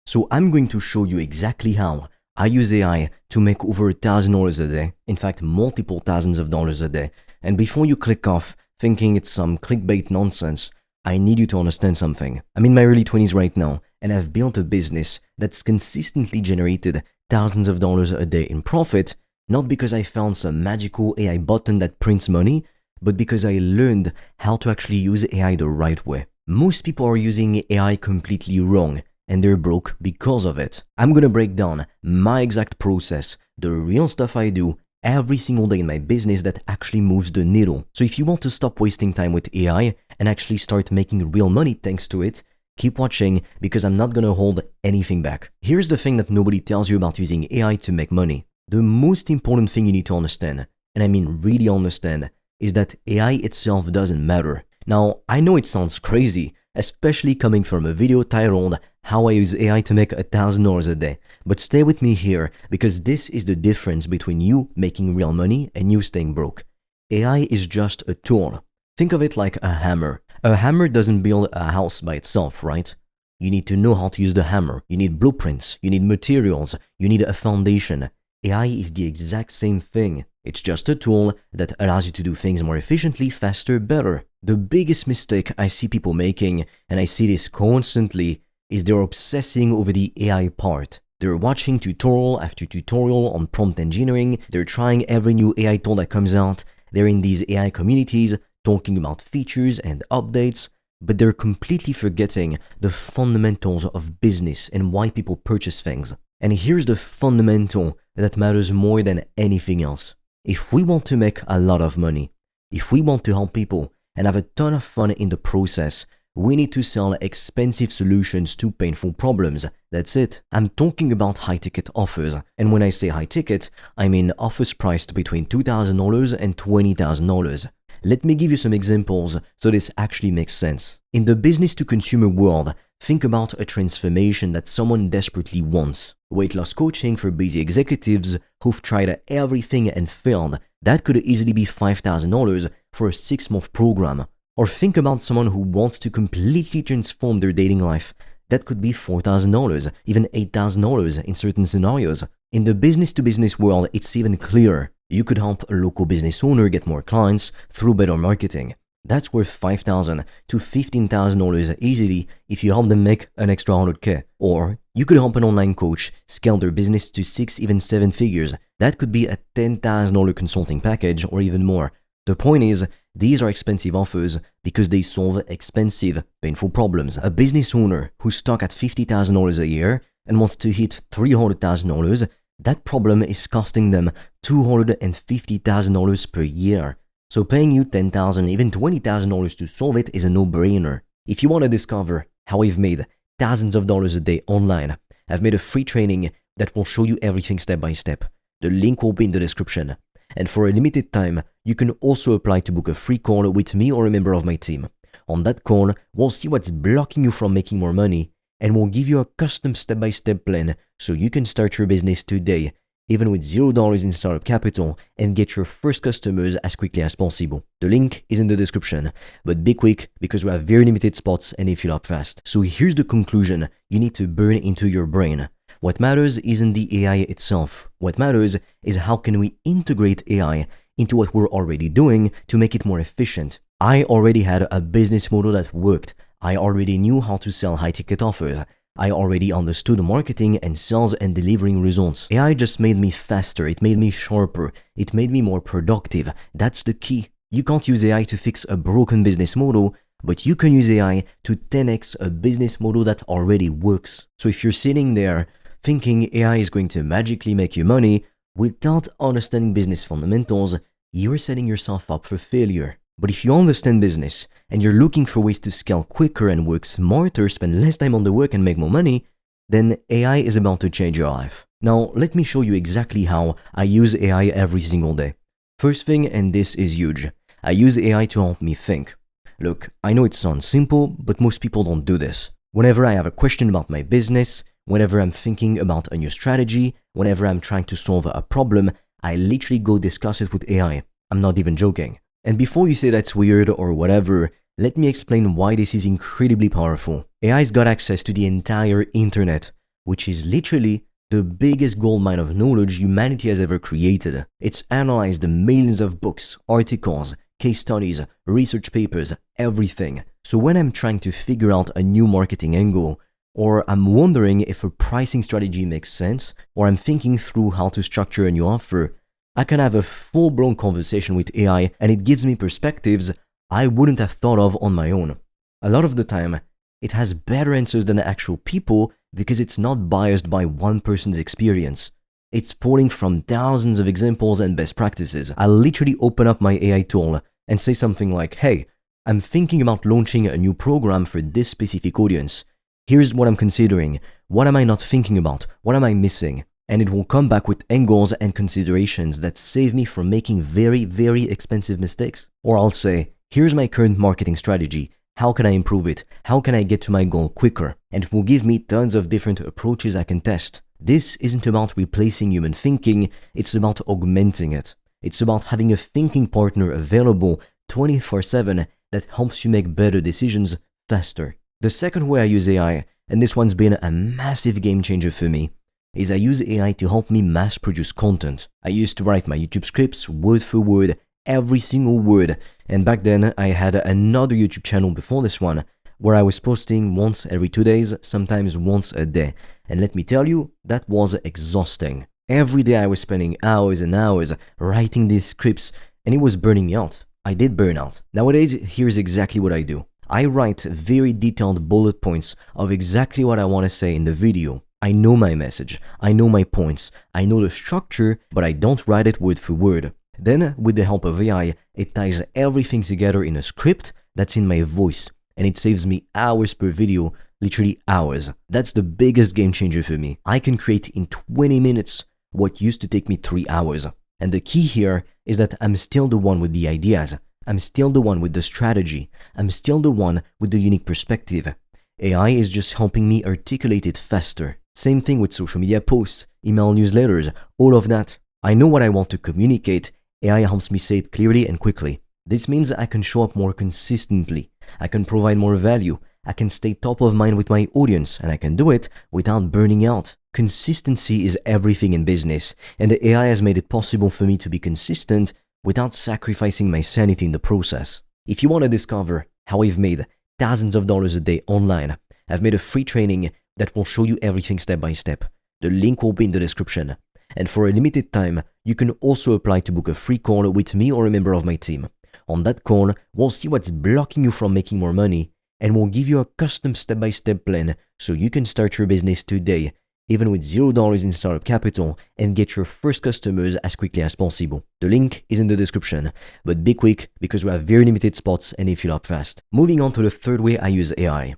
So I'm going to show you exactly how I use AI to make over $1,000 a day, in fact multiple thousands of dollars a day. And before you click off thinking it's some clickbait nonsense, I need you to understand something. I'm in my early 20s right now, and I've built a business that's consistently generated thousands of dollars a day in profit, not because I found some magical AI button that prints money, but because I learned how to actually use AI the right way. Most people are using AI completely wrong, and they're broke because of it. I'm gonna break down my exact process, the real stuff I do every single day in my business that actually moves the needle. So if you want to stop wasting time with AI and actually start making real money thanks to it, keep watching because I'm not gonna hold anything back. Here's the thing that nobody tells you about using AI to make money. The most important thing you need to understand, and I mean really understand, is that AI itself doesn't matter. Now, I know it sounds crazy, especially coming from a video titled How I Use AI to Make $1,000 a Day. But stay with me here because this is the difference between you making real money and you staying broke. AI is just a tool. Think of it like a hammer. A hammer doesn't build a house by itself, right? You need to know how to use the hammer. You need blueprints, you need materials, you need a foundation. AI is the exact same thing. It's just a tool that allows you to do things more efficiently, faster, better. The biggest mistake I see people making, and I see this constantly, is they're obsessing over the AI part. They're watching tutorial after tutorial on prompt engineering, they're trying every new AI tool that comes out, they're in these AI communities talking about features and updates, but they're completely forgetting the fundamentals of business and why people purchase things. And here's the fundamental that matters more than anything else. If we want to make a lot of money, if we want to help people and have a ton of fun in the process, we need to sell expensive solutions to painful problems. That's it. I'm talking about high-ticket offers. And when I say high-ticket, I mean offers priced between $2,000 and $20,000. Let me give you some examples so this actually makes sense. In the business-to-consumer world, think about a transformation that someone desperately wants. Weight loss coaching for busy executives who've tried everything and failed. That could easily be $5,000 for a 6-month program. Or think about someone who wants to completely transform their dating life. That could be $4,000, even $8,000 in certain scenarios. In the business-to-business world, it's even clearer. You could help a local business owner get more clients through better marketing. That's worth $5,000 to $15,000 easily if you help them make an extra 100K. Or you could help an online coach scale their business to 6, even 7 figures. That could be a $10,000 consulting package or even more. The point is, these are expensive offers because they solve expensive, painful problems. A business owner who's stuck at $50,000 a year and wants to hit $300,000, that problem is costing them $250,000 per year. So paying you $10,000, even $20,000 to solve it is a no-brainer. If you want to discover how I've made thousands of dollars a day online, I've made a free training that will show you everything step by step. The link will be in the description. And for a limited time, you can also apply to book a free call with me or a member of my team. On that call, we'll see what's blocking you from making more money, and we'll give you a custom step-by-step plan so you can start your business today, even with $0 in startup capital, and get your first customers as quickly as possible. The link is in the description, but be quick because we have very limited spots and they fill up fast. So here's the conclusion you need to burn into your brain. What matters isn't the AI itself. What matters is how can we integrate AI into what we're already doing to make it more efficient. I already had a business model that worked. I already knew how to sell high-ticket offers. I already understood marketing and sales and delivering results. AI just made me faster, it made me sharper, it made me more productive. That's the key. You can't use AI to fix a broken business model, but you can use AI to 10x a business model that already works. So if you're sitting there thinking AI is going to magically make you money without understanding business fundamentals, you're setting yourself up for failure. But if you understand business and you're looking for ways to scale quicker and work smarter, spend less time on the work and make more money, then AI is about to change your life. Now, let me show you exactly how I use AI every single day. First thing, and this is huge, I use AI to help me think. Look, I know it sounds simple, but most people don't do this. Whenever I have a question about my business, whenever I'm thinking about a new strategy, whenever I'm trying to solve a problem, I literally go discuss it with AI. I'm not even joking. And before you say that's weird or whatever, let me explain why this is incredibly powerful. AI's got access to the entire internet. which is literally the biggest goldmine of knowledge humanity has ever created. It's analyzed millions of books, articles, case studies, research papers, everything. So when I'm trying to figure out a new marketing angle, or I'm wondering if a pricing strategy makes sense, or I'm thinking through how to structure a new offer, I can have a full-blown conversation with AI and it gives me perspectives I wouldn't have thought of on my own. A lot of the time, it has better answers than actual people because it's not biased by one person's experience. It's pulling from thousands of examples and best practices. I'll literally open up my AI tool and say something like, hey, I'm thinking about launching a new program for this specific audience. Here's what I'm considering. What am I not thinking about? What am I missing? And it will come back with angles and considerations that save me from making very, very expensive mistakes. Or I'll say, here's my current marketing strategy. How can I improve it? How can I get to my goal quicker? And it will give me tons of different approaches I can test. This isn't about replacing human thinking, it's about augmenting it. It's about having a thinking partner available 24/7 that helps you make better decisions faster. The second way I use AI, and this one's been a massive game changer for me, is I use AI to help me mass produce content. I used to write my YouTube scripts word for word, every single word, and back then I had another YouTube channel before this one where I was posting once every 2 days, sometimes once a day. And let me tell you, that was exhausting. Every day I was spending hours and hours writing these scripts and it was burning me out. I did burn out. Nowadays, here's exactly what I do. I write very detailed bullet points of exactly what I want to say in the video. I know my message, I know my points, I know the structure, but I don't write it word for word. Then, with the help of AI, it ties everything together in a script that's in my voice, and it saves me hours per video, literally hours. That's the biggest game changer for me. I can create in 20 minutes what used to take me 3 hours. And the key here is that I'm still the one with the ideas. I'm still the one with the strategy. I'm still the one with the unique perspective. AI is just helping me articulate it faster. Same thing with social media posts, email newsletters, all of that. I know what I want to communicate. AI helps me say it clearly and quickly. This means I can show up more consistently. I can provide more value. I can stay top of mind with my audience, and I can do it without burning out. Consistency is everything in business, and the AI has made it possible for me to be consistent without sacrificing my sanity in the process. If you want to discover how I've made thousands of dollars a day online, I've made a free training that will show you everything step by step. The link will be in the description. And for a limited time, you can also apply to book a free call with me or a member of my team. On that call, we'll see what's blocking you from making more money, and we'll give you a custom step-by-step plan so you can start your business today, even with $0 in startup capital, and get your first customers as quickly as possible. The link is in the description, but be quick because we have very limited spots and they fill up fast. Moving on to the third way I use AI.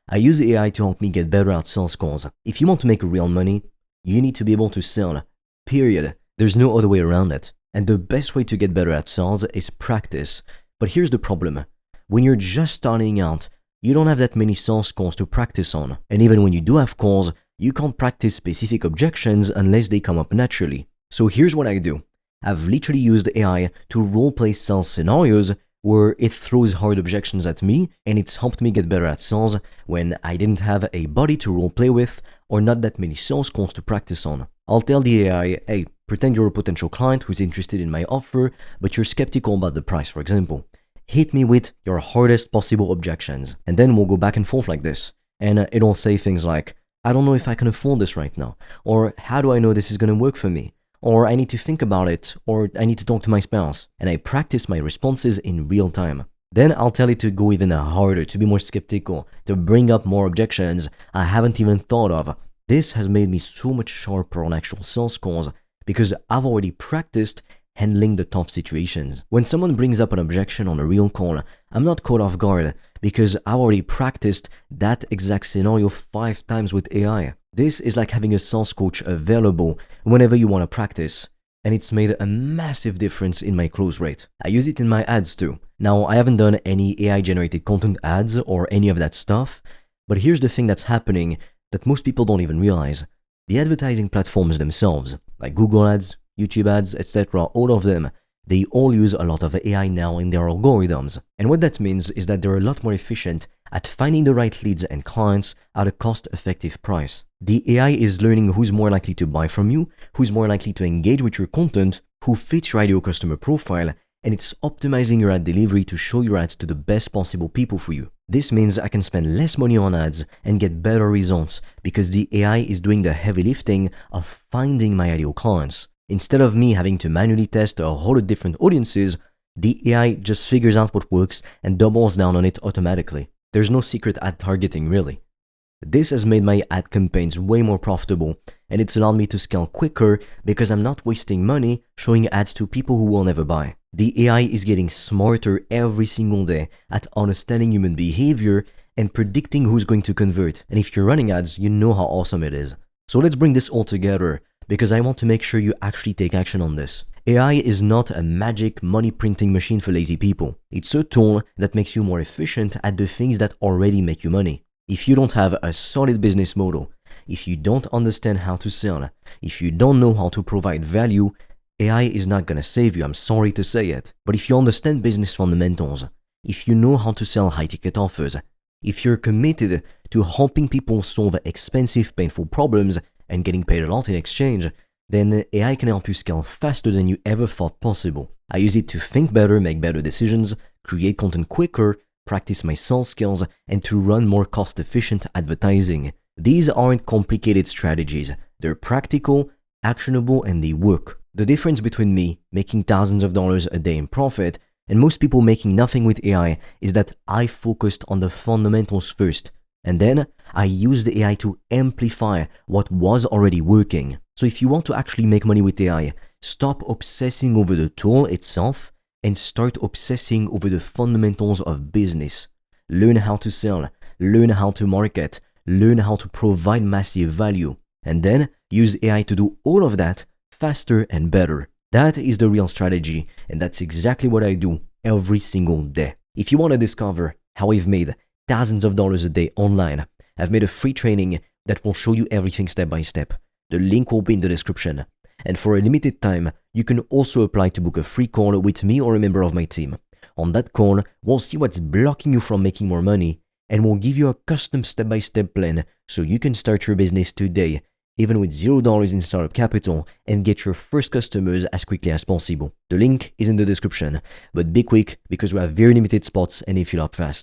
I use AI to help me get better at sales calls. If you want to make real money, you need to be able to sell. Period. There's no other way around it. And the best way to get better at sales is practice. But here's the problem. When you're just starting out, you don't have that many sales calls to practice on. And even when you do have calls, you can't practice specific objections unless they come up naturally. So here's what I do. I've literally used AI to roleplay sales scenarios where it throws hard objections at me, and it's helped me get better at sales when I didn't have a body to roleplay with or not that many sales calls to practice on. I'll tell the AI, hey, pretend you're a potential client who's interested in my offer, but you're skeptical about the price, for example. Hit me with your hardest possible objections. And then we'll go back and forth like this. And it'll say things like, I don't know if I can afford this right now. Or how do I know this is going to work for me? Or I need to think about it. Or I need to talk to my spouse. And I practice my responses in real time. Then I'll tell it to go even harder, to be more skeptical, to bring up more objections I haven't even thought of. This has made me so much sharper on actual sales calls because I've already practiced handling the tough situations. When someone brings up an objection on a real call, I'm not caught off guard because I've already practiced that exact scenario 5 times with AI. This is like having a sales coach available whenever you want to practice, and it's made a massive difference in my close rate. I use it in my ads too. Now, I haven't done any AI-generated content ads or any of that stuff, but here's the thing that's happening that most people don't even realize. The advertising platforms themselves, like Google Ads, YouTube Ads, etc., all of them, they all use a lot of AI now in their algorithms. And what that means is that they're a lot more efficient at finding the right leads and clients at a cost-effective price. The AI is learning who's more likely to buy from you, who's more likely to engage with your content, who fits your ideal customer profile, and it's optimizing your ad delivery to show your ads to the best possible people for you. This means I can spend less money on ads and get better results because the AI is doing the heavy lifting of finding my ideal clients. Instead of me having to manually test a whole lot of different audiences, the AI just figures out what works and doubles down on it automatically. There's no secret ad targeting really. This has made my ad campaigns way more profitable, and it's allowed me to scale quicker because I'm not wasting money showing ads to people who will never buy. The AI is getting smarter every single day at understanding human behavior and predicting who's going to convert. And if you're running ads, you know how awesome it is. So let's bring this all together because I want to make sure you actually take action on this. AI is not a magic money printing machine for lazy people. It's a tool that makes you more efficient at the things that already make you money. If you don't have a solid business model, if you don't understand how to sell, if you don't know how to provide value, AI is not going to save you, I'm sorry to say it. But if you understand business fundamentals, if you know how to sell high-ticket offers, if you're committed to helping people solve expensive, painful problems and getting paid a lot in exchange, then AI can help you scale faster than you ever thought possible. I use it to think better, make better decisions, create content quicker, practice my sales skills, and to run more cost-efficient advertising. These aren't complicated strategies. They're practical, actionable, and they work. The difference between me making thousands of dollars a day in profit and most people making nothing with AI is that I focused on the fundamentals first, and then I used the AI to amplify what was already working. So if you want to actually make money with AI, stop obsessing over the tool itself and start obsessing over the fundamentals of business. Learn how to sell, learn how to market, learn how to provide massive value, and then use AI to do all of that faster and better. That is the real strategy, and that's exactly what I do every single day. If you want to discover how I've made thousands of dollars a day online, I've made a free training that will show you everything step by step. The link will be in the description. And for a limited time, you can also apply to book a free call with me or a member of my team. On that call, we'll see what's blocking you from making more money, and we'll give you a custom step-by-step plan so you can start your business today, even with $0 in startup capital, and get your first customers as quickly as possible. The link is in the description, but be quick because we have very limited spots and they fill up fast.